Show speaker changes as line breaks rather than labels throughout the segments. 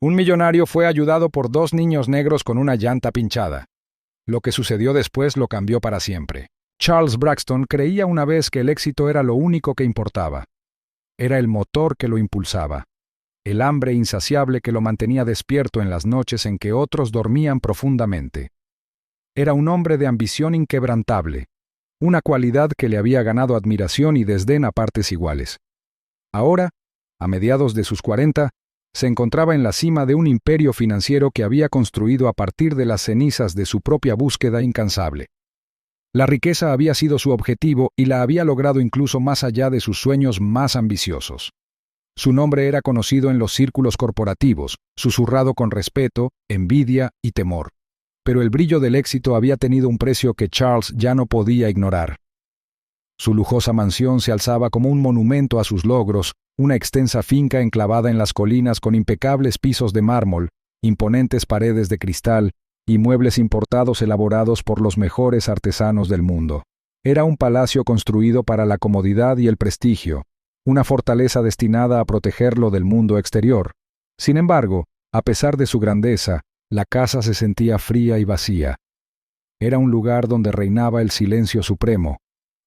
Un millonario fue ayudado por dos niños negros con una llanta pinchada. Lo que sucedió después lo cambió para siempre. Charles Braxton creía una vez que el éxito era lo único que importaba. Era el motor que lo impulsaba, el hambre insaciable que lo mantenía despierto en las noches en que otros dormían profundamente. Era un hombre de ambición inquebrantable, una cualidad que le había ganado admiración y desdén a partes iguales. Ahora, a mediados de sus 40, se encontraba en la cima de un imperio financiero que había construido a partir de las cenizas de su propia búsqueda incansable. La riqueza había sido su objetivo y la había logrado incluso más allá de sus sueños más ambiciosos. Su nombre era conocido en los círculos corporativos, susurrado con respeto, envidia y temor. Pero el brillo del éxito había tenido un precio que Charles ya no podía ignorar. Su lujosa mansión se alzaba como un monumento a sus logros, una extensa finca enclavada en las colinas con impecables pisos de mármol, imponentes paredes de cristal y muebles importados elaborados por los mejores artesanos del mundo. Era un palacio construido para la comodidad y el prestigio, una fortaleza destinada a protegerlo del mundo exterior. Sin embargo, a pesar de su grandeza, la casa se sentía fría y vacía. Era un lugar donde reinaba el silencio supremo,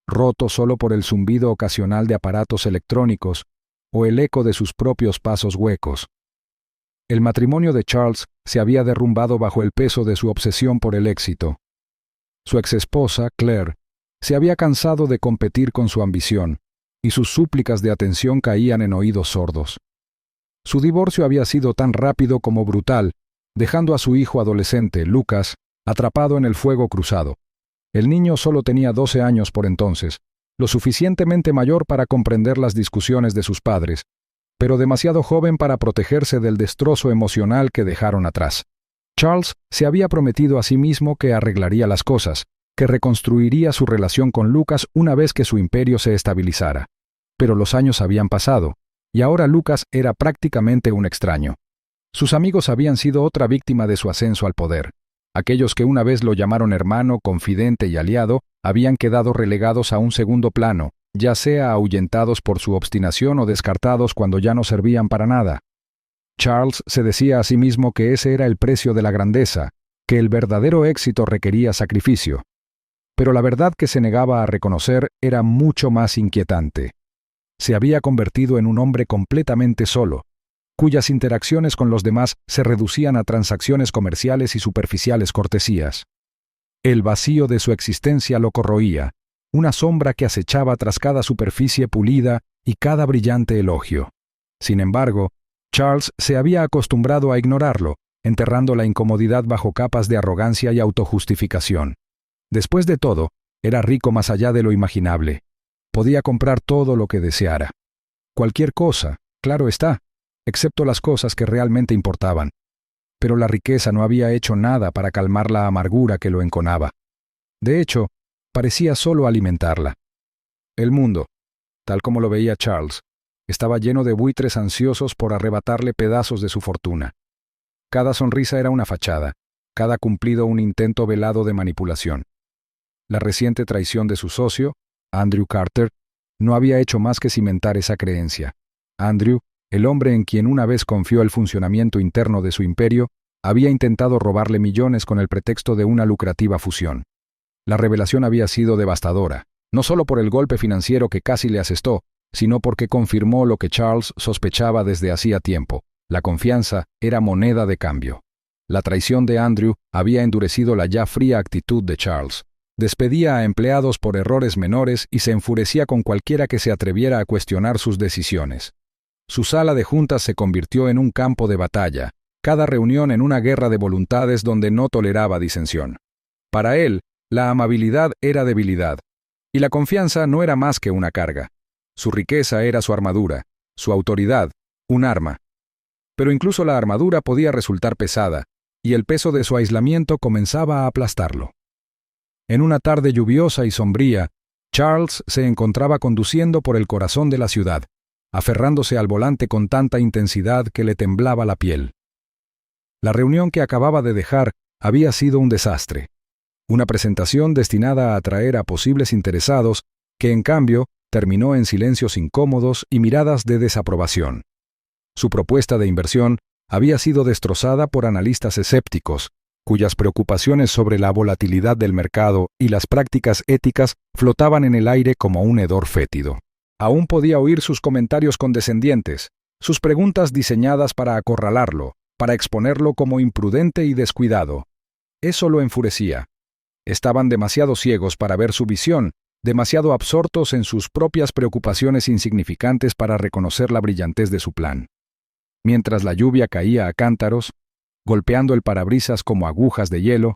roto solo por el zumbido ocasional de aparatos electrónicos o el eco de sus propios pasos huecos. El matrimonio de Charles se había derrumbado bajo el peso de su obsesión por el éxito. Su exesposa, Claire, se había cansado de competir con su ambición, y sus súplicas de atención caían en oídos sordos. Su divorcio había sido tan rápido como brutal, dejando a su hijo adolescente, Lucas, atrapado en el fuego cruzado. El niño solo tenía 12 años por entonces, lo suficientemente mayor para comprender las discusiones de sus padres, pero demasiado joven para protegerse del destrozo emocional que dejaron atrás. Charles se había prometido a sí mismo que arreglaría las cosas, que reconstruiría su relación con Lucas una vez que su imperio se estabilizara. Pero los años habían pasado, y ahora Lucas era prácticamente un extraño. Sus amigos habían sido otra víctima de su ascenso al poder. Aquellos que una vez lo llamaron hermano, confidente y aliado, habían quedado relegados a un segundo plano, ya sea ahuyentados por su obstinación o descartados cuando ya no servían para nada. Charles se decía a sí mismo que ese era el precio de la grandeza, que el verdadero éxito requería sacrificio. Pero la verdad que se negaba a reconocer era mucho más inquietante. Se había convertido en un hombre completamente solo, cuyas interacciones con los demás se reducían a transacciones comerciales y superficiales cortesías. El vacío de su existencia lo corroía, una sombra que acechaba tras cada superficie pulida y cada brillante elogio. Sin embargo, Charles se había acostumbrado a ignorarlo, enterrando la incomodidad bajo capas de arrogancia y autojustificación. Después de todo, era rico más allá de lo imaginable. Podía comprar todo lo que deseara. Cualquier cosa, claro está, excepto las cosas que realmente importaban. Pero la riqueza no había hecho nada para calmar la amargura que lo enconaba. De hecho, parecía solo alimentarla. El mundo, tal como lo veía Charles, estaba lleno de buitres ansiosos por arrebatarle pedazos de su fortuna. Cada sonrisa era una fachada, cada cumplido un intento velado de manipulación. La reciente traición de su socio, Andrew Carter, no había hecho más que cimentar esa creencia. Andrew, el hombre en quien una vez confió el funcionamiento interno de su imperio, había intentado robarle millones con el pretexto de una lucrativa fusión. La revelación había sido devastadora, no solo por el golpe financiero que casi le asestó, sino porque confirmó lo que Charles sospechaba desde hacía tiempo: la confianza era moneda de cambio. La traición de Andrew había endurecido la ya fría actitud de Charles. Despedía a empleados por errores menores y se enfurecía con cualquiera que se atreviera a cuestionar sus decisiones. Su sala de juntas se convirtió en un campo de batalla, cada reunión en una guerra de voluntades donde no toleraba disensión. Para él, la amabilidad era debilidad, y la confianza no era más que una carga. Su riqueza era su armadura, su autoridad, un arma. Pero incluso la armadura podía resultar pesada, y el peso de su aislamiento comenzaba a aplastarlo. En una tarde lluviosa y sombría, Charles se encontraba conduciendo por el corazón de la ciudad, aferrándose al volante con tanta intensidad que le temblaba la piel. La reunión que acababa de dejar había sido un desastre. Una presentación destinada a atraer a posibles interesados que, en cambio, terminó en silencios incómodos y miradas de desaprobación. Su propuesta de inversión había sido destrozada por analistas escépticos, cuyas preocupaciones sobre la volatilidad del mercado y las prácticas éticas flotaban en el aire como un hedor fétido. Aún podía oír sus comentarios condescendientes, sus preguntas diseñadas para acorralarlo, para exponerlo como imprudente y descuidado. Eso lo enfurecía. Estaban demasiado ciegos para ver su visión, demasiado absortos en sus propias preocupaciones insignificantes para reconocer la brillantez de su plan. Mientras la lluvia caía a cántaros, golpeando el parabrisas como agujas de hielo,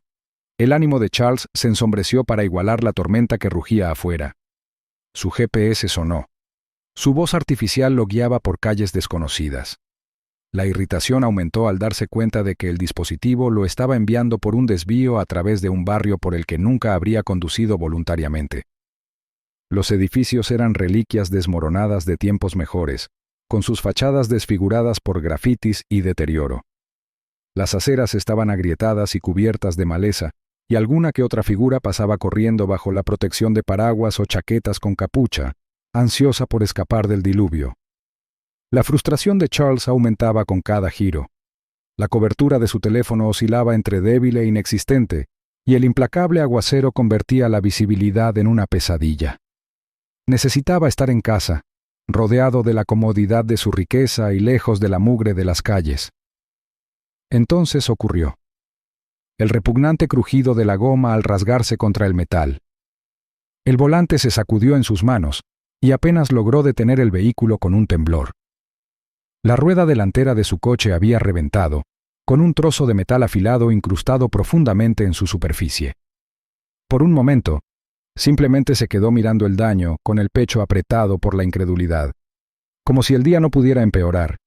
el ánimo de Charles se ensombreció para igualar la tormenta que rugía afuera. Su GPS sonó. Su voz artificial lo guiaba por calles desconocidas. La irritación aumentó al darse cuenta de que el dispositivo lo estaba enviando por un desvío a través de un barrio por el que nunca habría conducido voluntariamente. Los edificios eran reliquias desmoronadas de tiempos mejores, con sus fachadas desfiguradas por grafitis y deterioro. Las aceras estaban agrietadas y cubiertas de maleza, y alguna que otra figura pasaba corriendo bajo la protección de paraguas o chaquetas con capucha, ansiosa por escapar del diluvio. La frustración de Charles aumentaba con cada giro. La cobertura de su teléfono oscilaba entre débil e inexistente, y el implacable aguacero convertía la visibilidad en una pesadilla. Necesitaba estar en casa, rodeado de la comodidad de su riqueza y lejos de la mugre de las calles. Entonces ocurrió. El repugnante crujido de la goma al rasgarse contra el metal. El volante se sacudió en sus manos, y apenas logró detener el vehículo con un temblor. La rueda delantera de su coche había reventado, con un trozo de metal afilado incrustado profundamente en su superficie. Por un momento, simplemente se quedó mirando el daño, con el pecho apretado por la incredulidad, como si el día no pudiera empeorar.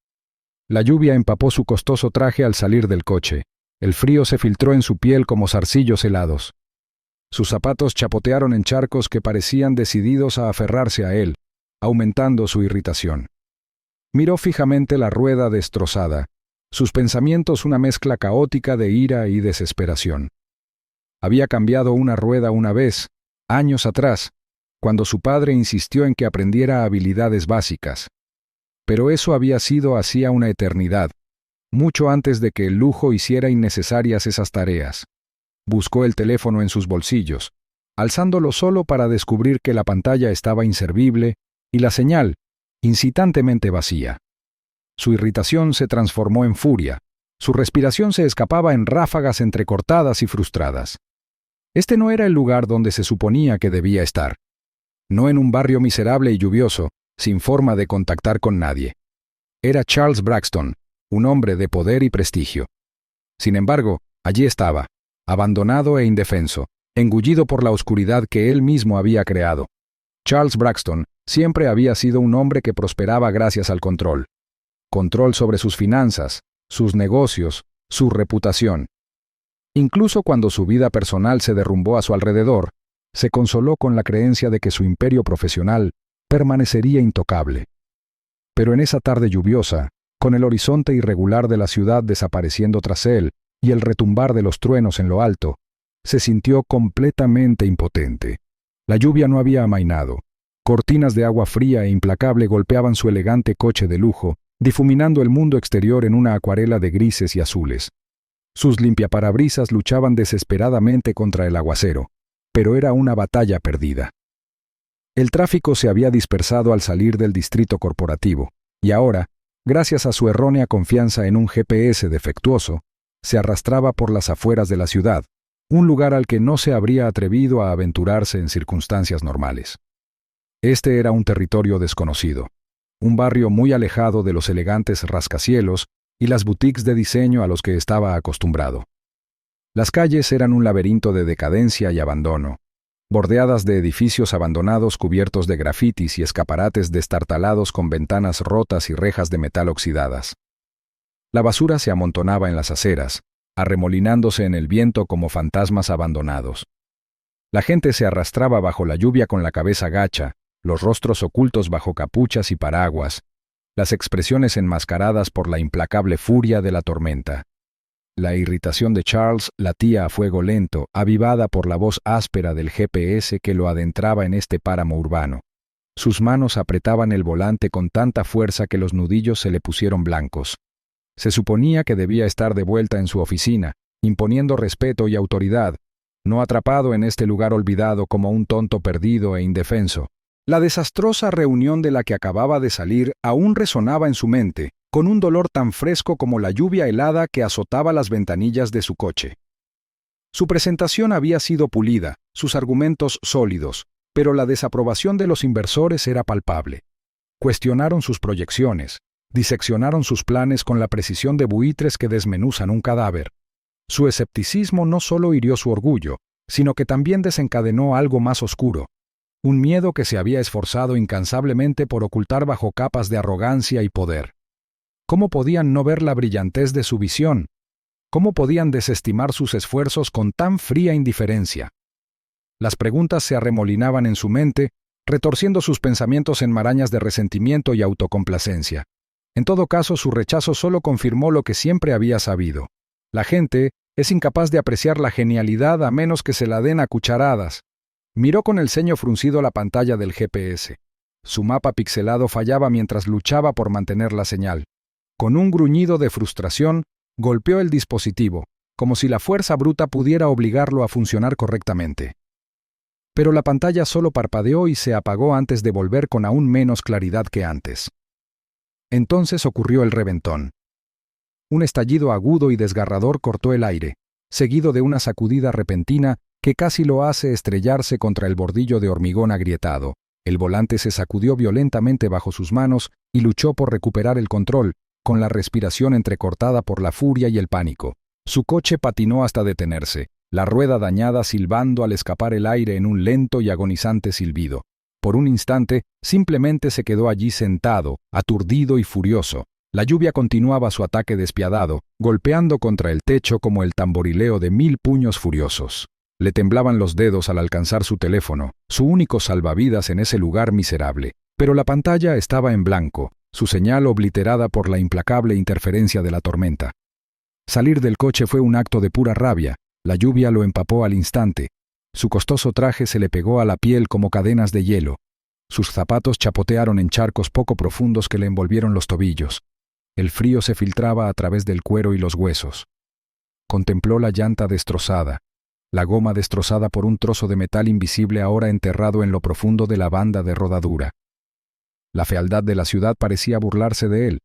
La lluvia empapó su costoso traje al salir del coche. El frío se filtró en su piel como zarcillos helados. Sus zapatos chapotearon en charcos que parecían decididos a aferrarse a él, aumentando su irritación. Miró fijamente la rueda destrozada, sus pensamientos una mezcla caótica de ira y desesperación. Había cambiado una rueda una vez, años atrás, cuando su padre insistió en que aprendiera habilidades básicas. Pero eso había sido hacía una eternidad, mucho antes de que el lujo hiciera innecesarias esas tareas. Buscó el teléfono en sus bolsillos, alzándolo solo para descubrir que la pantalla estaba inservible y la señal, incitantemente vacía. Su irritación se transformó en furia, su respiración se escapaba en ráfagas entrecortadas y frustradas. Este no era el lugar donde se suponía que debía estar. No en un barrio miserable y lluvioso, sin forma de contactar con nadie. Era Charles Braxton, un hombre de poder y prestigio. Sin embargo, allí estaba, abandonado e indefenso, engullido por la oscuridad que él mismo había creado. Charles Braxton siempre había sido un hombre que prosperaba gracias al control. Control sobre sus finanzas, sus negocios, su reputación. Incluso cuando su vida personal se derrumbó a su alrededor, se consoló con la creencia de que su imperio profesional permanecería intocable. Pero en esa tarde lluviosa, con el horizonte irregular de la ciudad desapareciendo tras él y el retumbar de los truenos en lo alto, se sintió completamente impotente. La lluvia no había amainado. Cortinas de agua fría e implacable golpeaban su elegante coche de lujo, difuminando el mundo exterior en una acuarela de grises y azules. Sus limpiaparabrisas luchaban desesperadamente contra el aguacero, pero era una batalla perdida. El tráfico se había dispersado al salir del distrito corporativo, y ahora, gracias a su errónea confianza en un GPS defectuoso, se arrastraba por las afueras de la ciudad, un lugar al que no se habría atrevido a aventurarse en circunstancias normales. Este era un territorio desconocido, un barrio muy alejado de los elegantes rascacielos y las boutiques de diseño a los que estaba acostumbrado. Las calles eran un laberinto de decadencia y abandono, bordeadas de edificios abandonados cubiertos de grafitis y escaparates destartalados con ventanas rotas y rejas de metal oxidadas. La basura se amontonaba en las aceras, arremolinándose en el viento como fantasmas abandonados. La gente se arrastraba bajo la lluvia con la cabeza gacha, los rostros ocultos bajo capuchas y paraguas, las expresiones enmascaradas por la implacable furia de la tormenta. La irritación de Charles latía a fuego lento, avivada por la voz áspera del GPS que lo adentraba en este páramo urbano. Sus manos apretaban el volante con tanta fuerza que los nudillos se le pusieron blancos. Se suponía que debía estar de vuelta en su oficina, imponiendo respeto y autoridad, no atrapado en este lugar olvidado como un tonto perdido e indefenso. La desastrosa reunión de la que acababa de salir aún resonaba en su mente, con un dolor tan fresco como la lluvia helada que azotaba las ventanillas de su coche. Su presentación había sido pulida, sus argumentos sólidos, pero la desaprobación de los inversores era palpable. Cuestionaron sus proyecciones, diseccionaron sus planes con la precisión de buitres que desmenuzan un cadáver. Su escepticismo no solo hirió su orgullo, sino que también desencadenó algo más oscuro, un miedo que se había esforzado incansablemente por ocultar bajo capas de arrogancia y poder. ¿Cómo podían no ver la brillantez de su visión? ¿Cómo podían desestimar sus esfuerzos con tan fría indiferencia? Las preguntas se arremolinaban en su mente, retorciendo sus pensamientos en marañas de resentimiento y autocomplacencia. En todo caso, su rechazo solo confirmó lo que siempre había sabido. La gente es incapaz de apreciar la genialidad a menos que se la den a cucharadas. Miró con el ceño fruncido la pantalla del GPS. Su mapa pixelado fallaba mientras luchaba por mantener la señal. Con un gruñido de frustración, golpeó el dispositivo, como si la fuerza bruta pudiera obligarlo a funcionar correctamente. Pero la pantalla solo parpadeó y se apagó antes de volver con aún menos claridad que antes. Entonces ocurrió el reventón. Un estallido agudo y desgarrador cortó el aire, seguido de una sacudida repentina que casi lo hace estrellarse contra el bordillo de hormigón agrietado. El volante se sacudió violentamente bajo sus manos y luchó por recuperar el control, con la respiración entrecortada por la furia y el pánico. Su coche patinó hasta detenerse, la rueda dañada silbando al escapar el aire en un lento y agonizante silbido. Por un instante, simplemente se quedó allí sentado, aturdido y furioso. La lluvia continuaba su ataque despiadado, golpeando contra el techo como el tamborileo de 1000 puños furiosos. Le temblaban los dedos al alcanzar su teléfono, su único salvavidas en ese lugar miserable. Pero la pantalla estaba en blanco, su señal obliterada por la implacable interferencia de la tormenta. Salir del coche fue un acto de pura rabia. La lluvia lo empapó al instante. Su costoso traje se le pegó a la piel como cadenas de hielo. Sus zapatos chapotearon en charcos poco profundos que le envolvieron los tobillos. El frío se filtraba a través del cuero y los huesos. Contempló la llanta destrozada, la goma destrozada por un trozo de metal invisible ahora enterrado en lo profundo de la banda de rodadura. La fealdad de la ciudad parecía burlarse de él.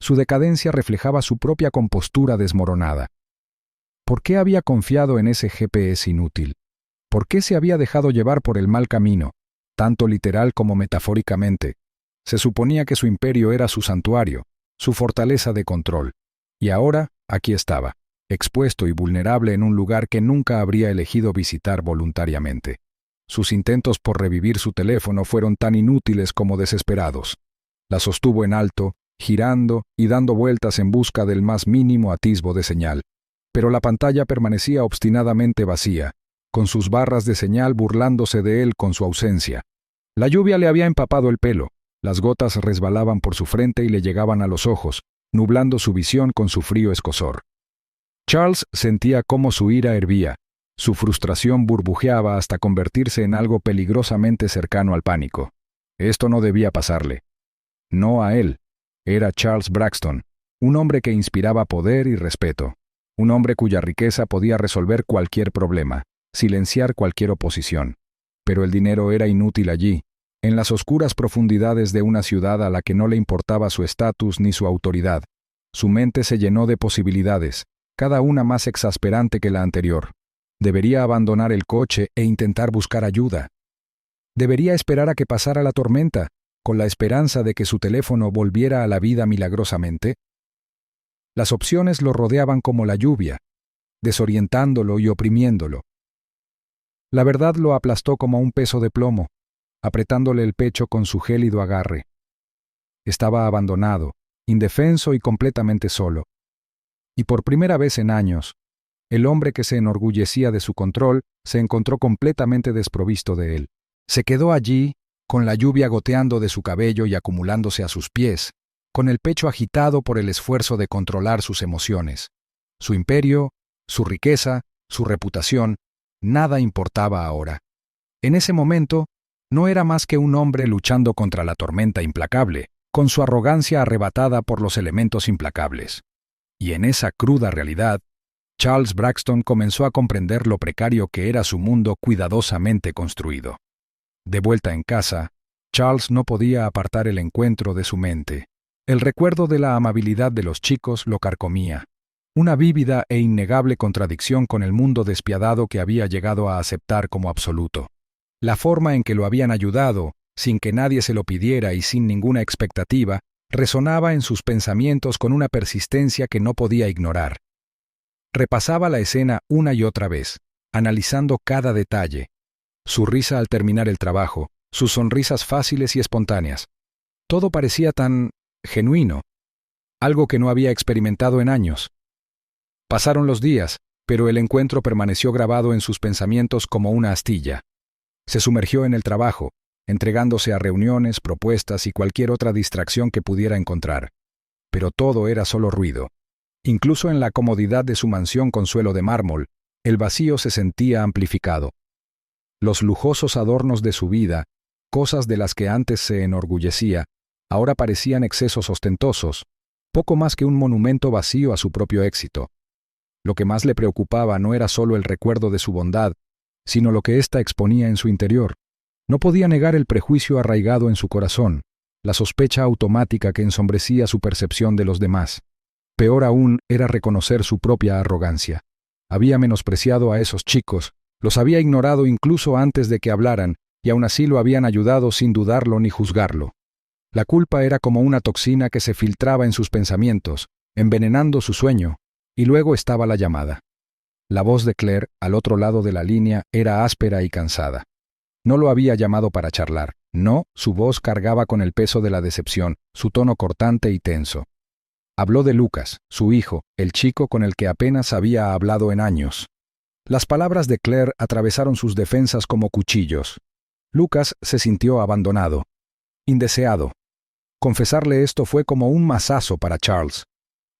Su decadencia reflejaba su propia compostura desmoronada. ¿Por qué había confiado en ese GPS inútil? ¿Por qué se había dejado llevar por el mal camino, tanto literal como metafóricamente? Se suponía que su imperio era su santuario, su fortaleza de control. Y ahora, aquí estaba, expuesto y vulnerable en un lugar que nunca habría elegido visitar voluntariamente. Sus intentos por revivir su teléfono fueron tan inútiles como desesperados. La sostuvo en alto, girando y dando vueltas en busca del más mínimo atisbo de señal. Pero la pantalla permanecía obstinadamente vacía, con sus barras de señal burlándose de él con su ausencia. La lluvia le había empapado el pelo, las gotas resbalaban por su frente y le llegaban a los ojos, nublando su visión con su frío escozor. Charles sentía cómo su ira hervía, su frustración burbujeaba hasta convertirse en algo peligrosamente cercano al pánico. Esto no debía pasarle. No a él. Era Charles Braxton, un hombre que inspiraba poder y respeto, un hombre cuya riqueza podía resolver cualquier problema, silenciar cualquier oposición. Pero el dinero era inútil allí, en las oscuras profundidades de una ciudad a la que no le importaba su estatus ni su autoridad. Su mente se llenó de posibilidades, cada una más exasperante que la anterior. Debería abandonar el coche e intentar buscar ayuda. Debería esperar a que pasara la tormenta, con la esperanza de que su teléfono volviera a la vida milagrosamente. Las opciones lo rodeaban como la lluvia, desorientándolo y oprimiéndolo. La verdad lo aplastó como un peso de plomo, apretándole el pecho con su gélido agarre. Estaba abandonado, indefenso y completamente solo. Y por primera vez en años, el hombre que se enorgullecía de su control se encontró completamente desprovisto de él. Se quedó allí, con la lluvia goteando de su cabello y acumulándose a sus pies, con el pecho agitado por el esfuerzo de controlar sus emociones. Su imperio, su riqueza, su reputación, nada importaba ahora. En ese momento, no era más que un hombre luchando contra la tormenta implacable, con su arrogancia arrebatada por los elementos implacables. Y en esa cruda realidad, Charles Braxton comenzó a comprender lo precario que era su mundo cuidadosamente construido. De vuelta en casa, Charles no podía apartar el encuentro de su mente. El recuerdo de la amabilidad de los chicos lo carcomía, una vívida e innegable contradicción con el mundo despiadado que había llegado a aceptar como absoluto. La forma en que lo habían ayudado, sin que nadie se lo pidiera y sin ninguna expectativa, resonaba en sus pensamientos con una persistencia que no podía ignorar. Repasaba la escena una y otra vez, analizando cada detalle. Su risa al terminar el trabajo, sus sonrisas fáciles y espontáneas. Todo parecía tan genuino, algo que no había experimentado en años. Pasaron los días, pero el encuentro permaneció grabado en sus pensamientos como una astilla. Se sumergió en el trabajo, entregándose a reuniones, propuestas y cualquier otra distracción que pudiera encontrar. Pero todo era solo ruido. Incluso en la comodidad de su mansión con suelo de mármol, el vacío se sentía amplificado. Los lujosos adornos de su vida, cosas de las que antes se enorgullecía, ahora parecían excesos ostentosos, poco más que un monumento vacío a su propio éxito. Lo que más le preocupaba no era solo el recuerdo de su bondad, sino lo que ésta exponía en su interior. No podía negar el prejuicio arraigado en su corazón, la sospecha automática que ensombrecía su percepción de los demás. Peor aún era reconocer su propia arrogancia. Había menospreciado a esos chicos, los había ignorado incluso antes de que hablaran, y aún así lo habían ayudado sin dudarlo ni juzgarlo. La culpa era como una toxina que se filtraba en sus pensamientos, envenenando su sueño, y luego estaba la llamada. La voz de Claire, al otro lado de la línea, era áspera y cansada. No lo había llamado para charlar. No, su voz cargaba con el peso de la decepción, su tono cortante y tenso. Habló de Lucas, su hijo, el chico con el que apenas había hablado en años. Las palabras de Claire atravesaron sus defensas como cuchillos. Lucas se sintió abandonado, indeseado. Confesarle esto fue como un mazazo para Charles.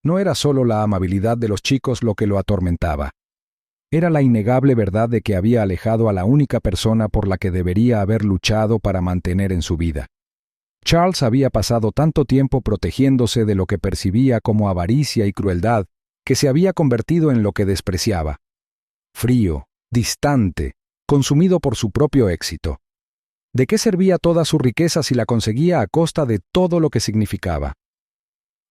No era solo la amabilidad de los chicos lo que lo atormentaba. Era la innegable verdad de que había alejado a la única persona por la que debería haber luchado para mantener en su vida. Charles había pasado tanto tiempo protegiéndose de lo que percibía como avaricia y crueldad, que se había convertido en lo que despreciaba. Frío, distante, consumido por su propio éxito. ¿De qué servía toda su riqueza si la conseguía a costa de todo lo que significaba?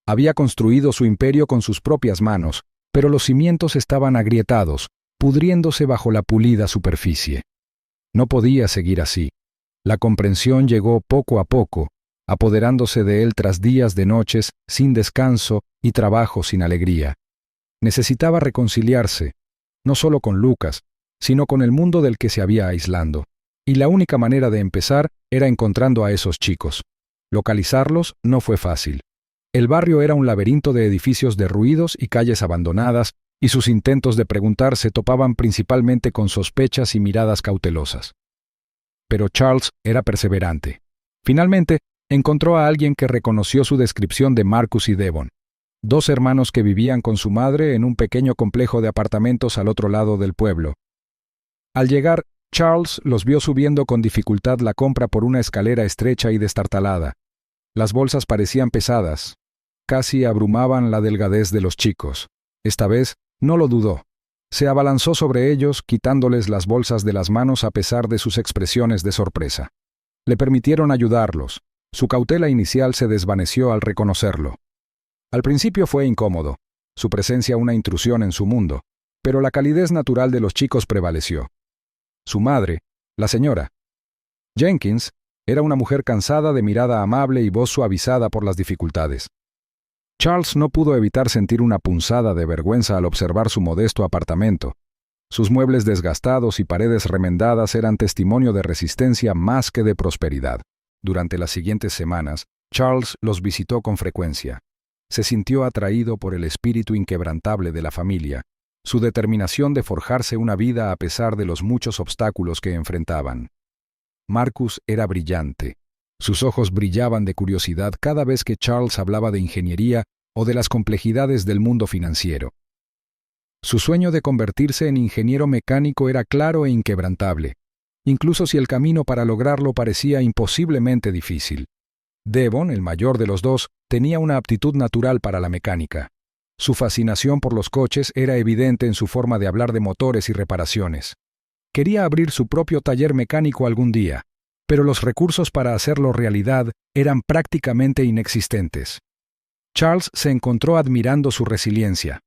Había construido su imperio con sus propias manos, pero los cimientos estaban agrietados, pudriéndose bajo la pulida superficie. No podía seguir así. La comprensión llegó poco a poco, apoderándose de él tras días de noches sin descanso y trabajo sin alegría. Necesitaba reconciliarse, no solo con Lucas, sino con el mundo del que se había aislando. Y la única manera de empezar era encontrando a esos chicos. Localizarlos no fue fácil. El barrio era un laberinto de edificios derruidos y calles abandonadas, y sus intentos de preguntar se topaban principalmente con sospechas y miradas cautelosas. Pero Charles era perseverante. Finalmente, encontró a alguien que reconoció su descripción de Marcus y Devon, dos hermanos que vivían con su madre en un pequeño complejo de apartamentos al otro lado del pueblo. Al llegar, Charles los vio subiendo con dificultad la compra por una escalera estrecha y destartalada. Las bolsas parecían pesadas, casi abrumaban la delgadez de los chicos. Esta vez no lo dudó. Se abalanzó sobre ellos, quitándoles las bolsas de las manos a pesar de sus expresiones de sorpresa. Le permitieron ayudarlos. Su cautela inicial se desvaneció al reconocerlo. Al principio fue incómodo, su presencia una intrusión en su mundo, pero la calidez natural de los chicos prevaleció. Su madre, la señora Jenkins, era una mujer cansada de mirada amable y voz suavizada por las dificultades. Charles no pudo evitar sentir una punzada de vergüenza al observar su modesto apartamento. Sus muebles desgastados y paredes remendadas eran testimonio de resistencia más que de prosperidad. Durante las siguientes semanas, Charles los visitó con frecuencia. Se sintió atraído por el espíritu inquebrantable de la familia, su determinación de forjarse una vida a pesar de los muchos obstáculos que enfrentaban. Marcus era brillante. Sus ojos brillaban de curiosidad cada vez que Charles hablaba de ingeniería o de las complejidades del mundo financiero. Su sueño de convertirse en ingeniero mecánico era claro e inquebrantable, incluso si el camino para lograrlo parecía imposiblemente difícil. Devon, el mayor de los dos, tenía una aptitud natural para la mecánica. Su fascinación por los coches era evidente en su forma de hablar de motores y reparaciones. Quería abrir su propio taller mecánico algún día, pero los recursos para hacerlo realidad eran prácticamente inexistentes. Charles se encontró admirando su resiliencia.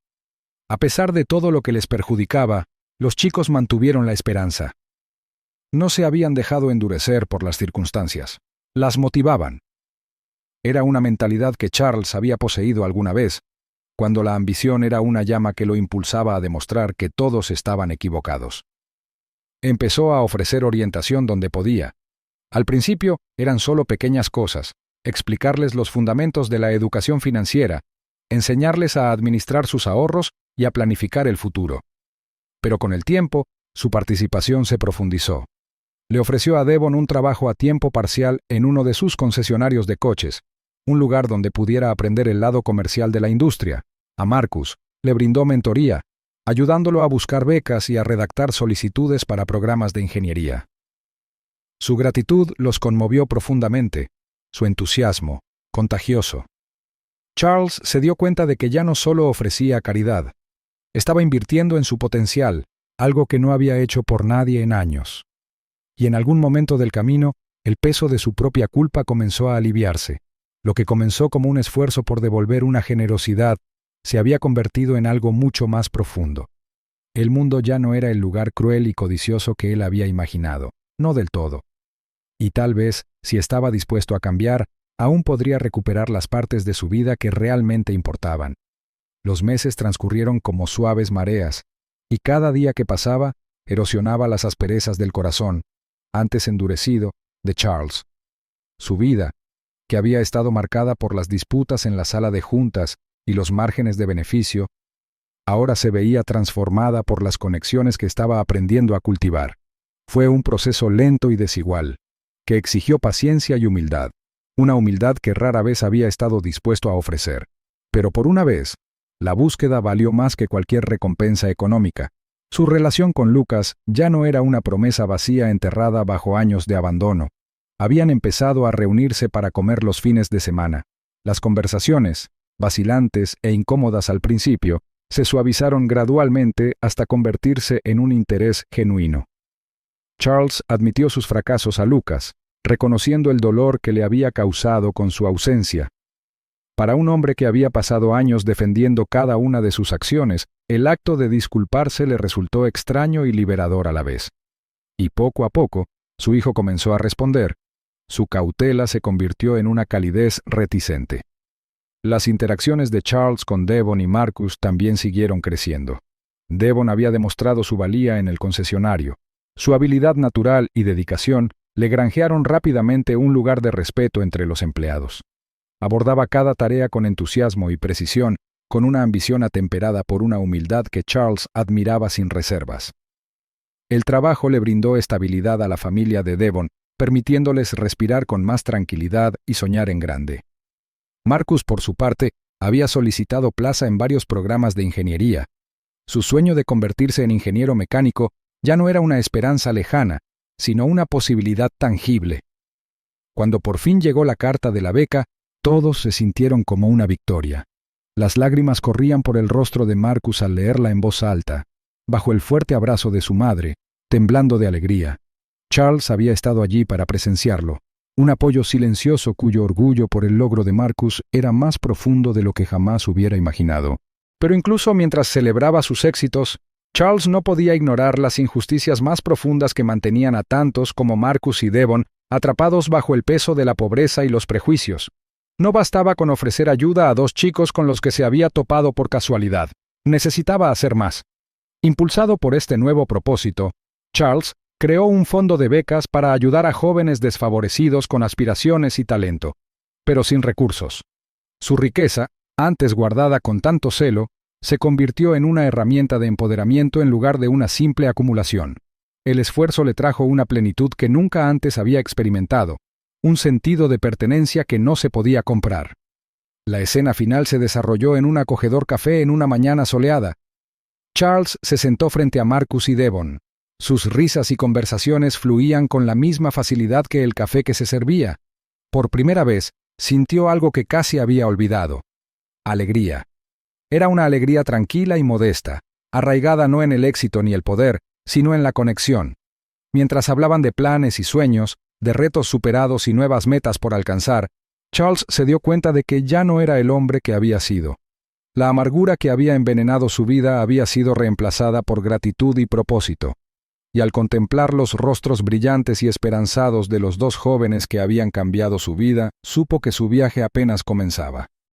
A pesar de todo lo que les perjudicaba, los chicos mantuvieron la esperanza. No se habían dejado endurecer por las circunstancias. Las motivaban. Era una mentalidad que Charles había poseído alguna vez, cuando la ambición era una llama que lo impulsaba a demostrar que todos estaban equivocados. Empezó a ofrecer orientación donde podía. Al principio eran solo pequeñas cosas, explicarles los fundamentos de la educación financiera, enseñarles a administrar sus ahorros y a planificar el futuro. Pero con el tiempo, su participación se profundizó. Le ofreció a Devon un trabajo a tiempo parcial en uno de sus concesionarios de coches, un lugar donde pudiera aprender el lado comercial de la industria. A Marcus le brindó mentoría, ayudándolo a buscar becas y a redactar solicitudes para programas de ingeniería. Su gratitud los conmovió profundamente, su entusiasmo, contagioso. Charles se dio cuenta de que ya no solo ofrecía caridad, estaba invirtiendo en su potencial, algo que no había hecho por nadie en años. Y en algún momento del camino, el peso de su propia culpa comenzó a aliviarse. Lo que comenzó como un esfuerzo por devolver una generosidad se había convertido en algo mucho más profundo. El mundo ya no era el lugar cruel y codicioso que él había imaginado, no del todo. Y tal vez, si estaba dispuesto a cambiar, aún podría recuperar las partes de su vida que realmente importaban. Los meses transcurrieron como suaves mareas, y cada día que pasaba erosionaba las asperezas del corazón, antes endurecido, de Charles. Su vida, que había estado marcada por las disputas en la sala de juntas y los márgenes de beneficio, ahora se veía transformada por las conexiones que estaba aprendiendo a cultivar. Fue un proceso lento y desigual, que exigió paciencia y humildad, una humildad que rara vez había estado dispuesto a ofrecer. Pero por una vez, la búsqueda valió más que cualquier recompensa económica. Su relación con Lucas ya no era una promesa vacía enterrada bajo años de abandono. Habían empezado a reunirse para comer los fines de semana. Las conversaciones, vacilantes e incómodas al principio, se suavizaron gradualmente hasta convertirse en un interés genuino. Charles admitió sus fracasos a Lucas, reconociendo el dolor que le había causado con su ausencia. Para un hombre que había pasado años defendiendo cada una de sus acciones, el acto de disculparse le resultó extraño y liberador a la vez. Y poco a poco, su hijo comenzó a responder. Su cautela se convirtió en una calidez reticente. Las interacciones de Charles con Devon y Marcus también siguieron creciendo. Devon había demostrado su valía en el concesionario. Su habilidad natural y dedicación le granjearon rápidamente un lugar de respeto entre los empleados. Abordaba cada tarea con entusiasmo y precisión, con una ambición atemperada por una humildad que Charles admiraba sin reservas. El trabajo le brindó estabilidad a la familia de Devon, permitiéndoles respirar con más tranquilidad y soñar en grande. Marcus, por su parte, había solicitado plaza en varios programas de ingeniería. Su sueño de convertirse en ingeniero mecánico ya no era una esperanza lejana, sino una posibilidad tangible. Cuando por fin llegó la carta de la beca, todos se sintieron como una victoria. Las lágrimas corrían por el rostro de Marcus al leerla en voz alta, bajo el fuerte abrazo de su madre, temblando de alegría. Charles había estado allí para presenciarlo, un apoyo silencioso cuyo orgullo por el logro de Marcus era más profundo de lo que jamás hubiera imaginado. Pero incluso mientras celebraba sus éxitos, Charles no podía ignorar las injusticias más profundas que mantenían a tantos como Marcus y Devon atrapados bajo el peso de la pobreza y los prejuicios. No bastaba con ofrecer ayuda a dos chicos con los que se había topado por casualidad. Necesitaba hacer más. Impulsado por este nuevo propósito, Charles creó un fondo de becas para ayudar a jóvenes desfavorecidos con aspiraciones y talento, pero sin recursos. Su riqueza, antes guardada con tanto celo, se convirtió en una herramienta de empoderamiento en lugar de una simple acumulación. El esfuerzo le trajo una plenitud que nunca antes había experimentado, un sentido de pertenencia que no se podía comprar. La escena final se desarrolló en un acogedor café en una mañana soleada. Charles se sentó frente a Marcus y Devon. Sus risas y conversaciones fluían con la misma facilidad que el café que se servía. Por primera vez, sintió algo que casi había olvidado: alegría. Era una alegría tranquila y modesta, arraigada no en el éxito ni el poder, sino en la conexión. Mientras hablaban de planes y sueños, de retos superados y nuevas metas por alcanzar, Charles se dio cuenta de que ya no era el hombre que había sido. La amargura que había envenenado su vida había sido reemplazada por gratitud y propósito. Y al contemplar los rostros brillantes y esperanzados de los dos jóvenes que habían cambiado su vida, supo que su viaje apenas comenzaba.